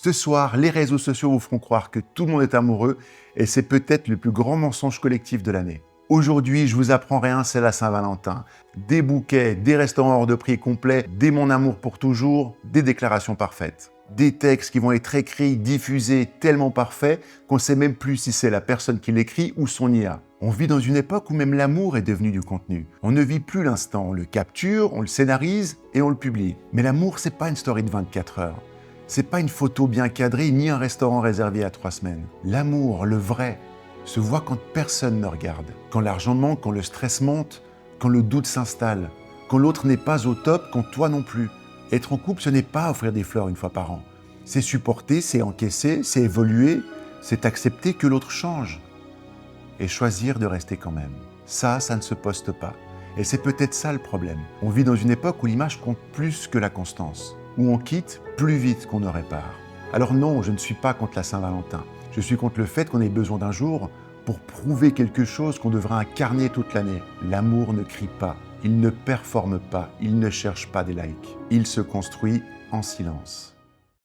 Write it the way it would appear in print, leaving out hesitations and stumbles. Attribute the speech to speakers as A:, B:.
A: Ce soir, les réseaux sociaux vous feront croire que tout le monde est amoureux et c'est peut-être le plus grand mensonge collectif de l'année. Aujourd'hui, je vous apprends rien, c'est la Saint-Valentin. Des bouquets, des restaurants hors de prix complets, des mon amour pour toujours, des déclarations parfaites. Des textes qui vont être écrits, diffusés, tellement parfaits qu'on ne sait même plus si c'est la personne qui l'écrit ou son IA. On vit dans une époque où même l'amour est devenu du contenu. On ne vit plus l'instant, on le capture, on le scénarise et on le publie. Mais l'amour, c'est pas une story de 24 heures. C'est pas une photo bien cadrée ni un restaurant réservé à 3 semaines. L'amour, le vrai, se voit quand personne ne regarde. Quand l'argent manque, quand le stress monte, quand le doute s'installe, quand l'autre n'est pas au top, quand toi non plus. Être en couple, ce n'est pas offrir des fleurs une fois par an. C'est supporter, c'est encaisser, c'est évoluer, c'est accepter que l'autre change. Et choisir de rester quand même. Ça ne se poste pas. Et c'est peut-être ça le problème. On vit dans une époque où l'image compte plus que la constance, où on quitte plus vite qu'on ne répare. Alors non, je ne suis pas contre la Saint-Valentin. Je suis contre le fait qu'on ait besoin d'un jour pour prouver quelque chose qu'on devra incarner toute l'année. L'amour ne crie pas, il ne performe pas, il ne cherche pas des likes. Il se construit en silence.